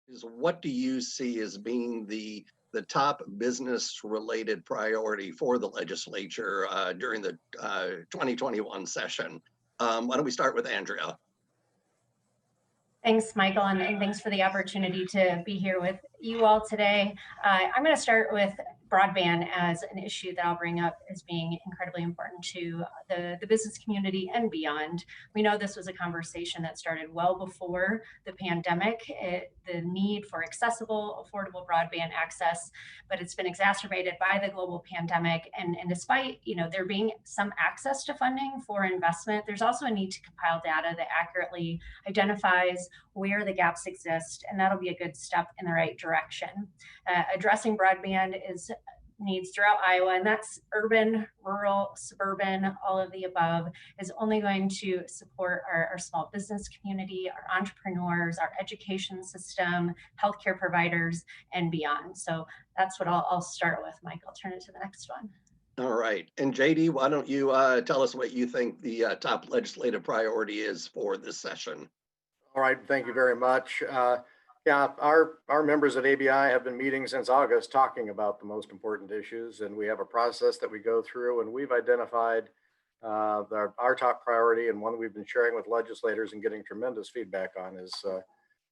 is what do you see as being the top business related priority for the legislature during the 2021 session? Why don't we start with Andrea? Thanks, Michael, and thanks for the opportunity to be here with you all today. I'm going to start with broadband as an issue that I'll bring up as being incredibly important to the business community and beyond. We know this was a conversation that started well before the pandemic, the need for accessible, affordable broadband access, but it's been exacerbated by the global pandemic. And despite there being some access to funding for investment, there's also a need to compile data that accurately identifies where the gaps exist, and that'll be a good step in the right direction. Addressing broadband needs throughout Iowa, and that's urban, rural, suburban, all of the above, is only going to support our small business community, our entrepreneurs, our education system, healthcare providers, and beyond. So that's what I'll start with, Mike. I'll turn it to the next one. All right. And JD, why don't you tell us what you think the top legislative priority is for this session? All right. Thank you very much. Yeah, our members at ABI have been meeting since August talking about the most important issues, and we have a process that we go through, and we've identified our top priority, and one we've been sharing with legislators and getting tremendous feedback on is the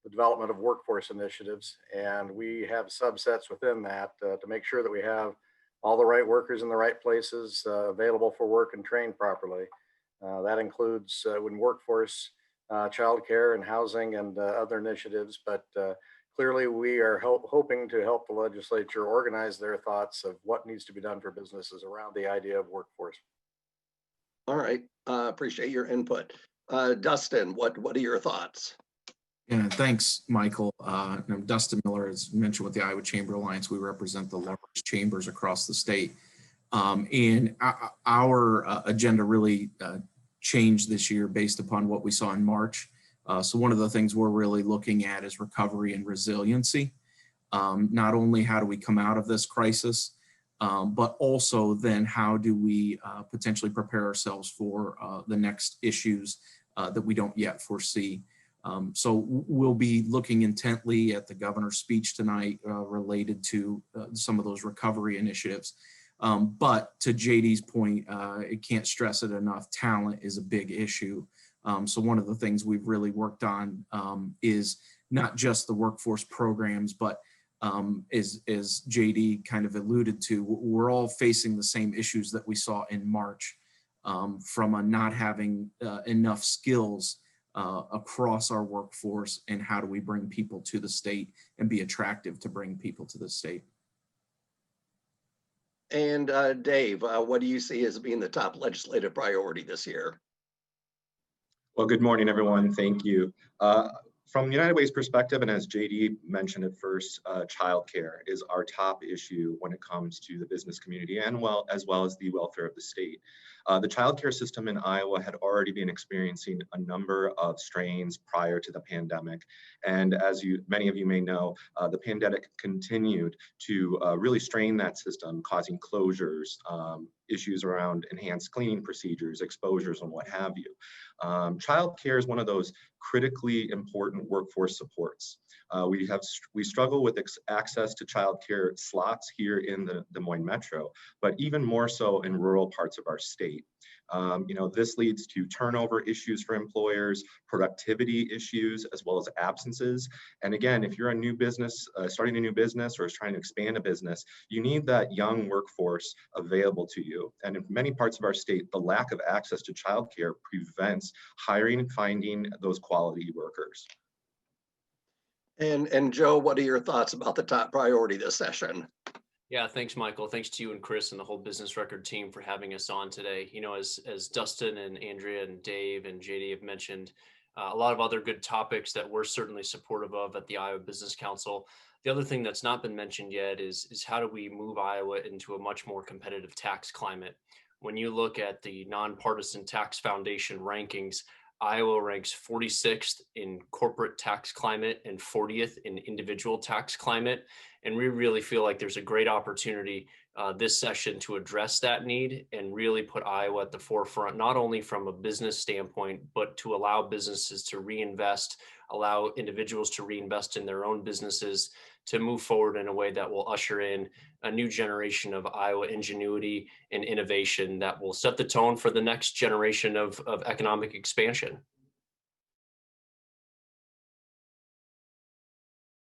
development of workforce initiatives. And we have subsets within that to make sure that we have all the right workers in the right places available for work and trained properly. That includes when workforce, childcare and housing and other initiatives, but clearly we are hoping to help the legislature organize their thoughts of what needs to be done for businesses around the idea of workforce. All right, appreciate your input. Dustin, what are your thoughts? Yeah, thanks, Michael. I'm Dustin Miller, as mentioned, with the Iowa Chamber Alliance. We represent the largest chambers across the state. And our agenda really changed this year based upon what we saw in March. So one of the things we're really looking at is recovery and resiliency. Not only how do we come out of this crisis, but also then how do we potentially prepare ourselves for the next issues that we don't yet foresee. So we'll be looking intently at the governor's speech tonight related to some of those recovery initiatives. But to JD's point, it can't stress it enough, talent is a big issue. So one of the things we've really worked on is not just the workforce programs, but as JD kind of alluded to, we're all facing the same issues that we saw in March from a not having enough skills across our workforce, and how do we bring people to the state and be attractive to bring people to the state. And Dave, what do you see as being the top legislative priority this year? Well, good morning, everyone. Thank you. From United Way's perspective, and as JD mentioned at first, childcare is our top issue when it comes to the business community and as well as the welfare of the state. The childcare system in Iowa had already been experiencing a number of strains prior to the pandemic. And as many of you may know, the pandemic continued to really strain that system, causing closures, issues around enhanced cleaning procedures, exposures, and what have you. Childcare is one of those critically important workforce supports. We struggle with access to childcare slots here in the Des Moines Metro, but even more so in rural parts of our state. This leads to turnover issues for employers, productivity issues, as well as absences. And again, if you're a new business, starting a new business or is trying to expand a business, you need that young workforce available to you. And in many parts of our state, the lack of access to childcare prevents hiring and finding those quality workers. And Joe, what are your thoughts about the top priority this session? Yeah, thanks, Michael. Thanks to you and Chris and the whole Business Record team for having us on today. As Dustin and Andrea and Dave and JD have mentioned, a lot of other good topics that we're certainly supportive of at the Iowa Business Council. The other thing that's not been mentioned yet is how do we move Iowa into a much more competitive tax climate? When you look at the Nonpartisan Tax Foundation rankings, Iowa ranks 46th in corporate tax climate and 40th in individual tax climate. And we really feel like there's a great opportunity this session to address that need and really put Iowa at the forefront, not only from a business standpoint, but to allow businesses to reinvest, allow individuals to reinvest in their own businesses, to move forward in a way that will usher in a new generation of Iowa ingenuity and innovation that will set the tone for the next generation of economic expansion.